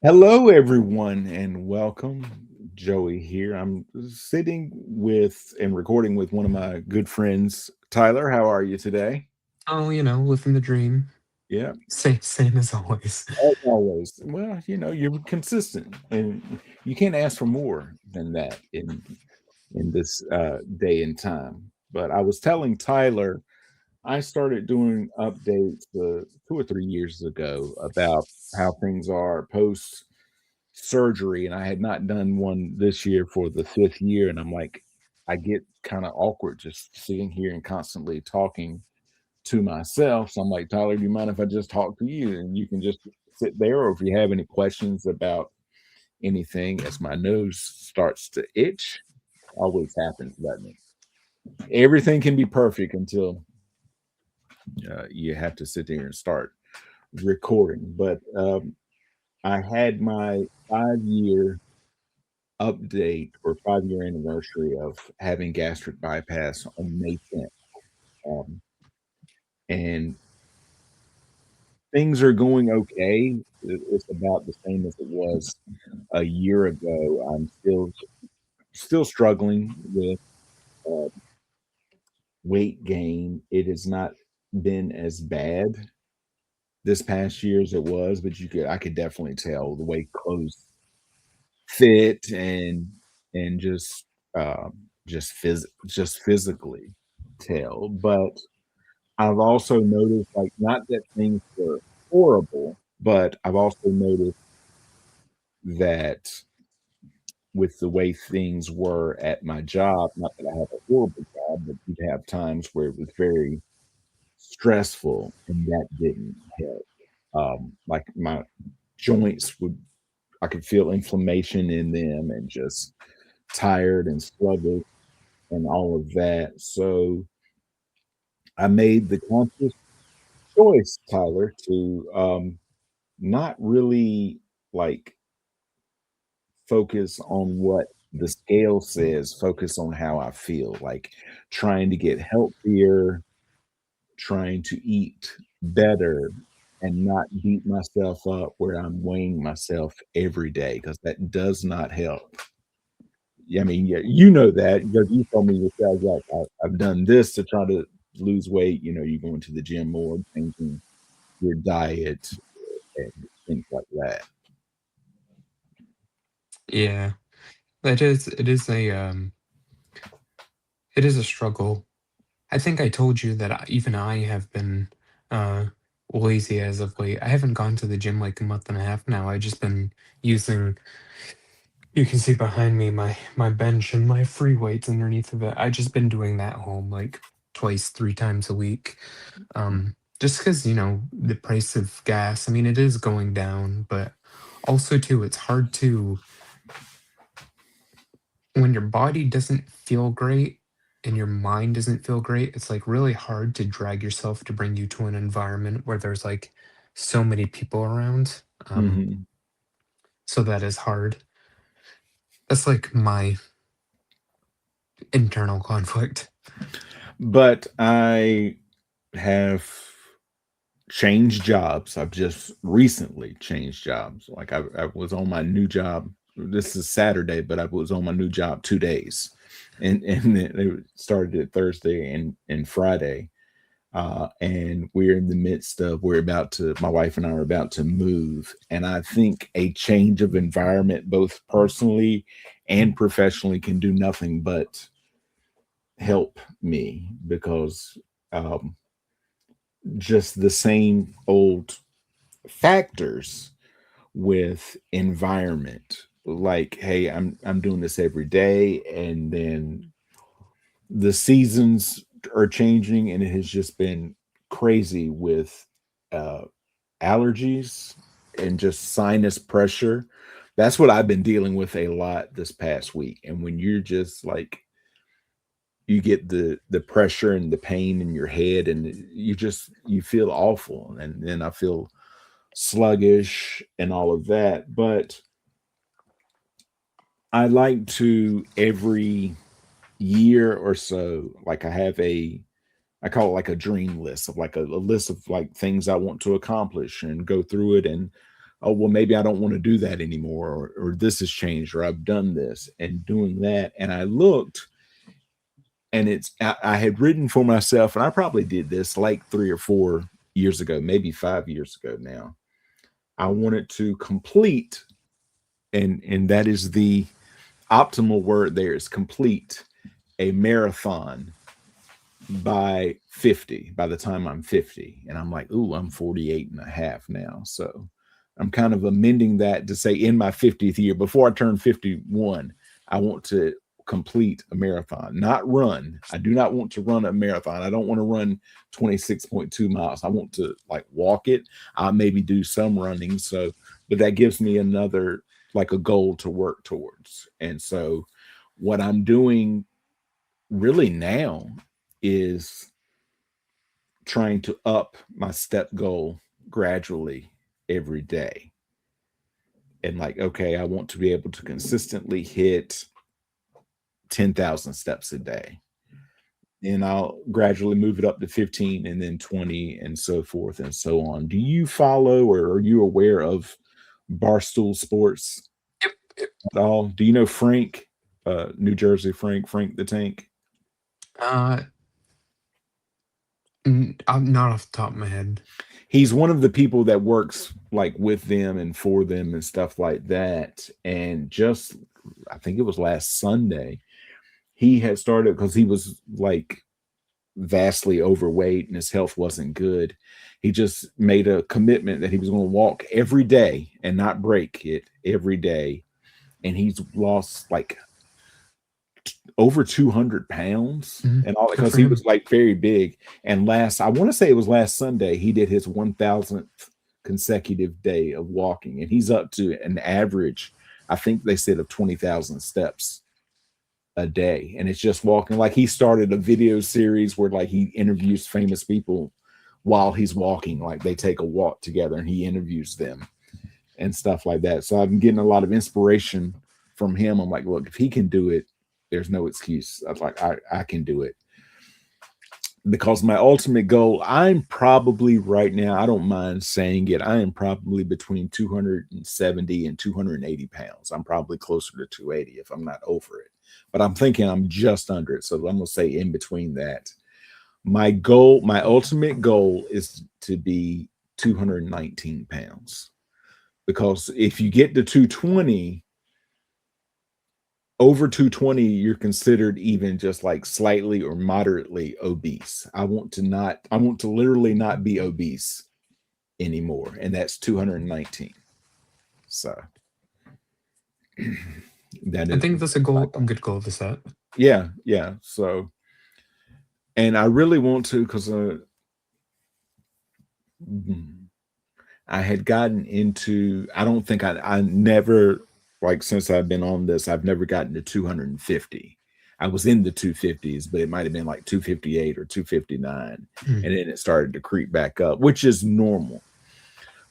Hello, everyone, and welcome. Joey here. I'm sitting with and recording with one of my good friends, Tyler. How are you today? Oh, living the dream. Yeah, Same as always. as always. Well, you're consistent, and you can't ask for more than that in this day and time. But I was telling Tyler I started doing updates 2 or 3 years ago about how things are post surgery, and I had not done one this year for the fifth year. And I'm like, I get kind of awkward just sitting here and constantly talking to myself. So I'm like, Tyler, do you mind if I just talk to you and you can just sit there? Or if you have any questions about anything, as my nose starts to itch, always happens, doesn't it? Everything can be perfect until you have to sit there and start recording. But I had my 5 year update or 5 year anniversary of having gastric bypass on May 10th. Um, and things are going okay. It's about the same as it was a year ago. I'm still struggling with uh, weight gain. It has not been as bad this past year as it was, but I could definitely tell the way clothes fit and just physically tell. But I've also noticed, like, not that things were horrible, but I've also noticed that with the way things were at my job, not that I have a horrible job, but you'd have times where it was very stressful and that didn't help. Like my joints would I could feel inflammation in them and just tired and sluggish and all of that. So I made the conscious choice, Tyler, to not really like focus on what the scale says, focus on how I feel, like trying to get healthier, trying to eat better, and not beat myself up where I'm weighing myself every day because that does not help. Yeah, I mean, yeah, you know that because you told me yourself, like, I've done this to try to lose weight. You going to the gym more, changing your diet, and things like that. Yeah. It is a struggle. I think I told you that even I have been uh lazy as of late. I haven't gone to the gym like a month and a half now. I just been using, you can see behind me, my bench and my free weights underneath of it. I just been doing that home like twice, three times a week. Just because, the price of gas, I mean, it is going down, but also too, it's hard to, when your body doesn't feel great and your mind doesn't feel great, it's like really hard to drag yourself to bring you to an environment where there's like so many people around. Mhm. So that is hard. That's like my internal conflict. But I have changed jobs. I've just recently changed jobs. Like I was on my new job. This is Saturday, but I was on my new job 2 days, and they started it Thursday and Friday. And we're in the midst of we're about to my wife and I are about to move, and I think a change of environment, both personally and professionally, can do nothing but help me because um, just the same old factors with environment. Like, hey, I'm doing this every day, and then the seasons are changing, and it has just been crazy with uh, allergies and just sinus pressure. That's what I've been dealing with a lot this past week. And when you're just like you get the pressure and the pain in your head and you feel awful, and then I feel sluggish and all of that. But I like to every year or so, like I call it like a dream list of like a list of like things I want to accomplish and go through it and oh well, maybe I don't want to do that anymore, or this has changed, or I've done this and doing that. And I looked, and I had written for myself, and I probably did this like 3 or 4 years ago, maybe 5 years ago now. I wanted to complete, and that is the optimal word there, is complete a marathon by 50, by the time I'm 50. And I'm like, ooh, I'm 48 and a half now. So I'm kind of amending that to say in my 50th year, before I turn 51, I want to complete a marathon, not run. I do not want to run a marathon. I don't want to run 26.2 miles. I want to like walk it. I'll maybe do some running. So, but that gives me another, like a goal to work towards. And so what I'm doing really now is trying to up my step goal gradually every day. And like, okay, I want to be able to consistently hit 10,000 steps a day. And I'll gradually move it up to 15 and then 20 and so forth and so on. Do you follow, or are you aware of Barstool Sports Yep, yep. at all? Do you know Frank, New Jersey Frank the Tank? Uh, I'm not off the top of my head. He's one of the people that works like with them and for them and stuff like that. And just, I think it was last Sunday, he had started because he was like vastly overweight and his health wasn't good. He just made a commitment that he was going to walk every day and not break it every day. And he's lost like over 200 pounds and all, Good because for he him. was like very big. And last, I want to say it was last Sunday, he did his 1000th consecutive day of walking, and he's up to an average, I think they said, of 20,000 steps a day. And it's just walking. Like, he started a video series where like he interviews famous people while he's walking, like they take a walk together and he interviews them and stuff like that. So I'm getting a lot of inspiration from him. I'm like, look, if he can do it, there's no excuse. I was like, I can do it. Because my ultimate goal, I'm probably right now, I don't mind saying it, I am probably between 270 and 280 pounds. I'm probably closer to 280 if I'm not over it. But I'm thinking I'm just under it. So I'm going to say in between that. My goal, my ultimate goal is to be 219 pounds. Because if you get to 220, over 220, you're considered even just like slightly or moderately obese. I want to literally not be obese anymore. And that's 219. So that I is think that's my a goal. good goal to set. Yeah, yeah. So, and I really want to, because I had gotten into, I don't think I never, like, since I've been on this, I've never gotten to 250. I was in the 250s, but it might have been like 258 or 259. Mm. And then it started to creep back up, which is normal.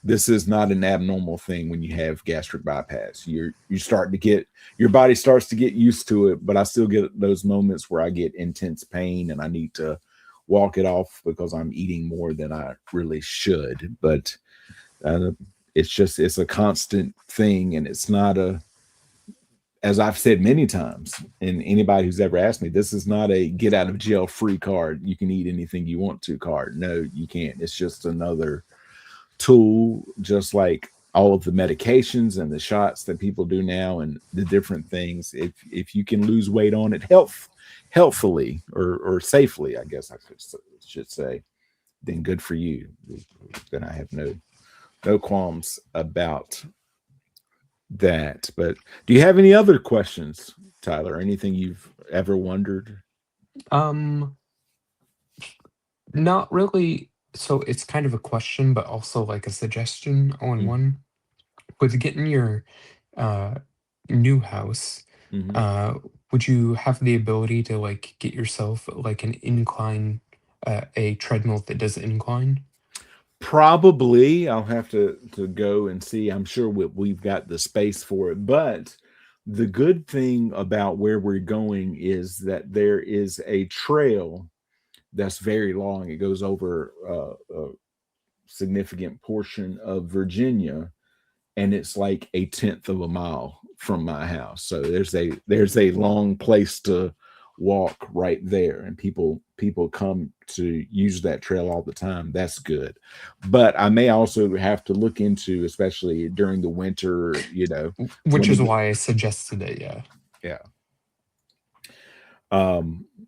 This is not an abnormal thing when you have gastric bypass. You start to get, your body starts to get used to it, but I still get those moments where I get intense pain and I need to walk it off because I'm eating more than I really should. But uh, it's just, it's a constant thing, and it's not a, as I've said many times, and anybody who's ever asked me, this is not a get out of jail free card. You can eat anything you want to card. No, you can't. It's just another tool, just like all of the medications and the shots that people do now and the different things. If you can lose weight on it, healthfully or safely, I guess I should say, then good for you. Then I have no qualms about that. But do you have any other questions, Tyler? Anything you've ever wondered? Um, Not really. So it's kind of a question, but also like a suggestion all in one. With getting your uh new house, Mm-hmm. uh, would you have the ability to like get yourself like an incline, a treadmill that does incline? Probably I'll have to go and see. I'm sure we've got the space for it, but the good thing about where we're going is that there is a trail that's very long. It goes over a significant portion of Virginia, and it's like a tenth of a mile from my house. So there's a long place to walk right there, and people come to use that trail all the time. That's good. But I may also have to look into, especially during the winter, Which when is it why I suggested it. Yeah. yeah,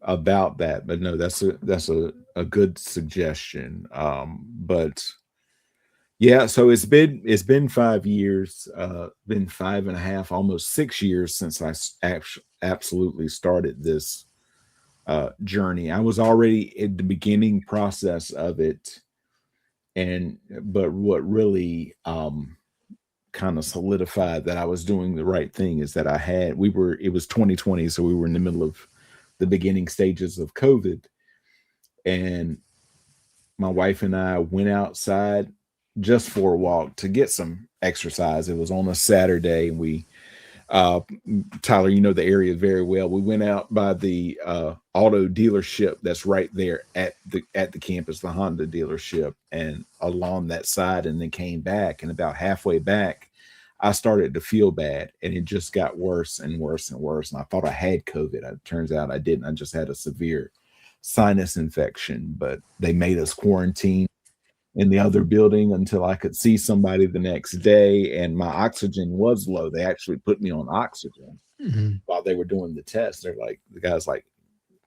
about that. But no, that's a good suggestion. But yeah, so it's been 5 years, been 5.5, almost 6 years since absolutely started this journey. I was already in the beginning process of it, and but what really kind of solidified that I was doing the right thing is that it was 2020, so we were in the middle of the beginning stages of COVID, and my wife and I went outside just for a walk to get some exercise. It was on a Saturday, and uh, Tyler, you know the area very well. We went out by the auto dealership that's right there at the campus, the Honda dealership, and along that side, and then came back. And about halfway back, I started to feel bad, and it just got worse and worse and worse. And I thought I had COVID. It turns out I didn't. I just had a severe sinus infection. But they made us quarantine in the other building until I could see somebody the next day, and my oxygen was low. They actually put me on oxygen Mhm. while they were doing the test. The guy's like,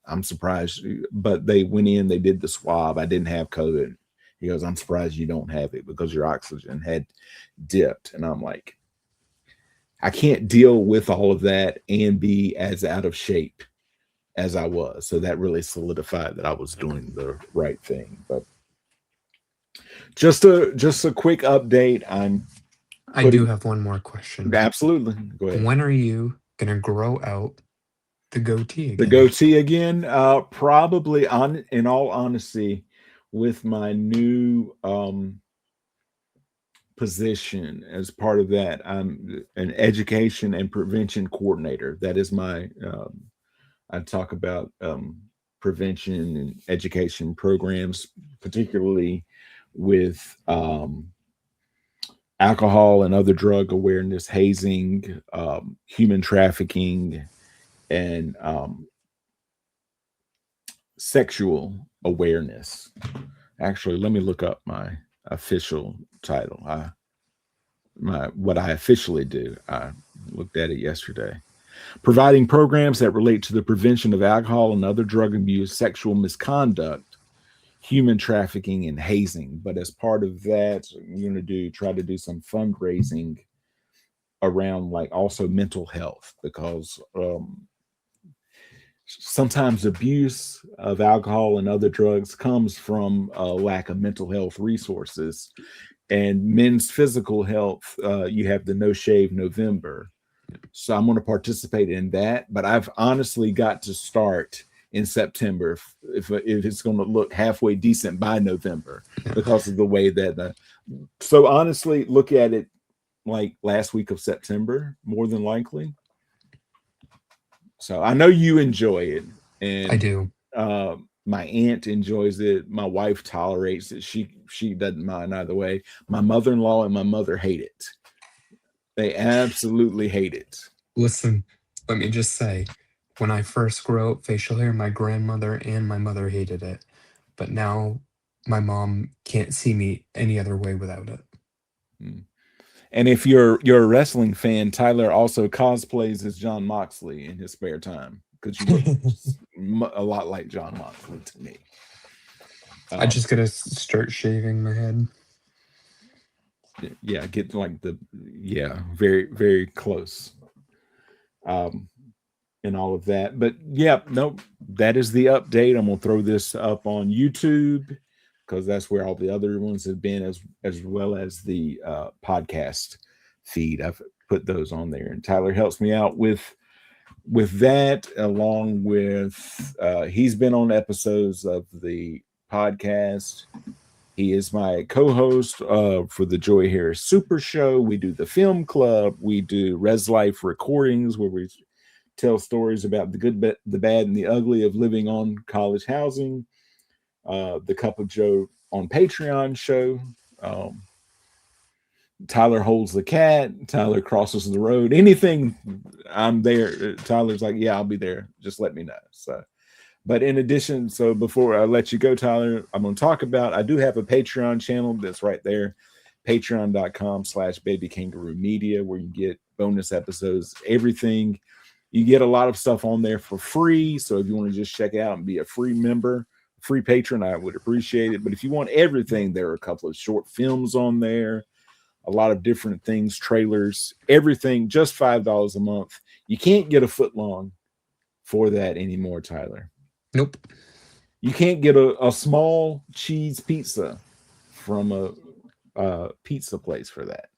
I'm surprised, but they went in, they did the swab. I didn't have COVID. He goes, I'm surprised you don't have it because your oxygen had dipped. And I'm like, I can't deal with all of that and be as out of shape as I was. So that really solidified that I was doing the right thing. But just a quick update. I'm I do putting have one more question. absolutely go ahead. When are you gonna grow out the goatee The again? goatee again, probably on in all honesty, with my new position as part of that, I'm an education and prevention coordinator. That is my I talk about prevention and education programs, particularly with alcohol and other drug awareness, hazing, human trafficking, and sexual awareness. Actually, let me look up my official title. My what I officially do. I looked at it yesterday. Providing programs that relate to the prevention of alcohol and other drug abuse, sexual misconduct, human trafficking, and hazing. But as part of that, I'm going to try to do some fundraising around like also mental health, because sometimes abuse of alcohol and other drugs comes from a lack of mental health resources. And men's physical health, you have the No Shave November. So I'm going to participate in that. But I've honestly got to start in September if it's going to look halfway decent by November, Yeah. because of the way that so honestly, look at it like last week of September, more than likely. So I know you enjoy it, I and do. my aunt enjoys it. My wife tolerates it. She doesn't mind either way. My mother-in-law and my mother hate it. They absolutely hate it. Listen, let me just say, when I first grew out facial hair, my grandmother and my mother hated it. But now my mom can't see me any other way without it. Mm. And if you're a wrestling fan, Tyler also cosplays as John Moxley in his spare time, because you look a lot like John Moxley to me. I Um, just gotta start shaving my head. yeah, get like very very close. Um, and all of that. But yeah, no, that is the update. I'm gonna throw this up on YouTube because that's where all the other ones have been, as well as the podcast feed. I've put those on there, and Tyler helps me out with that, along with he's been on episodes of the podcast. He is my co-host for the Joy Harris Super Show. We do the film club. We do Res Life recordings, where we tell stories about the good, the bad, and the ugly of living on college housing. The Cup of Joe on Patreon show. Um, Tyler holds the cat. Tyler crosses the road. Anything, I'm there. Tyler's like, yeah, I'll be there. Just let me know. So, but in addition, so before I let you go, Tyler, I'm going to talk about, I do have a Patreon channel that's right there, patreon.com/baby kangaroo media, where you get bonus episodes, everything. You get a lot of stuff on there for free. So if you want to just check it out and be a free member, free patron, I would appreciate it. But if you want everything, there are a couple of short films on there, a lot of different things, trailers, everything, just $5 a month. You can't get a foot long for that anymore, Tyler. Nope. You can't get a small cheese pizza from a pizza place for that.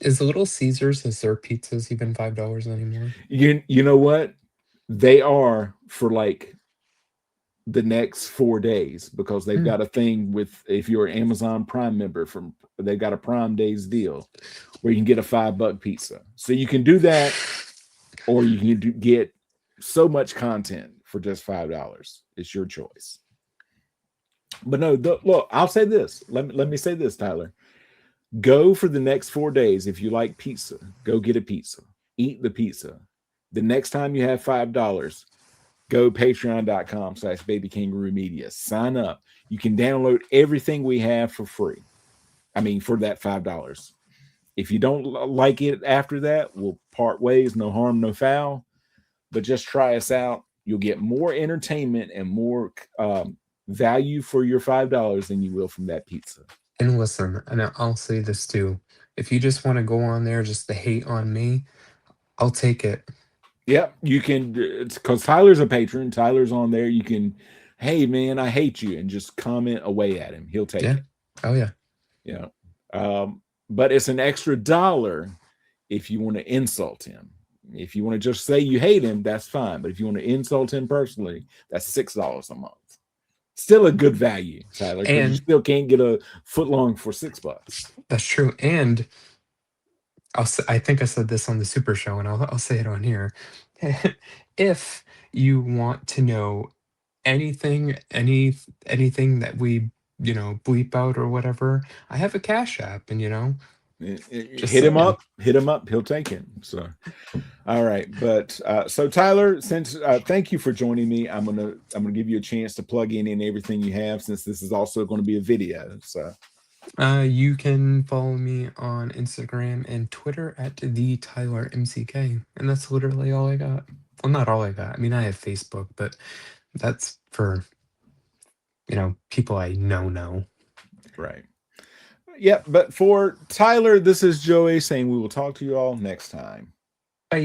Is Little Caesars, is their pizzas even $5 anymore? You know what? They are for like the next 4 days because they've Hmm. got a thing with, if you're an Amazon Prime member, from they've got a Prime Days deal where you can get a $5 pizza. So you can do that, or you can get so much content for just $5. It's your choice. But no, look, I'll say this. Let me say this, Tyler. Go for the next 4 days. If you like pizza, go get a pizza. Eat the pizza. The next time you have $5, go patreon.com/baby kangaroo media. Sign up. You can download everything we have for free. I mean, for that $5. If you don't like it after that, we'll part ways. No harm, no foul. But just try us out. You'll get more entertainment and more value for your $5 than you will from that pizza. And listen, and I'll say this too. If you just want to go on there just to hate on me, I'll take it. Yeah, you can, because Tyler's a patron. Tyler's on there. You can, hey man, I hate you, and just comment away at him. He'll take Yeah. it. Oh yeah. Yeah. But it's an extra dollar if you want to insult him. If you want to just say you hate him, that's fine. But if you want to insult him personally, that's $6 a month. Still a good value, Tyler, because you And still can't get a foot long for $6. that's true. And I think I said this on the Super Show, and I'll say it on here. If you want to know anything that we bleep out or whatever, I have a Cash App, and just Hit him saying. up. Hit him up. He'll take it. So, all right. But so Tyler, since thank you for joining me. I'm gonna give you a chance to plug in everything you have, since this is also going to be a video. So You can follow me on Instagram and Twitter at the Tyler MCK, and that's literally all I got. Well, not all I got. I mean, I have Facebook, but that's for people I know. right. Yeah, but for Tyler, this is Joey saying we will talk to you all next time. Bye.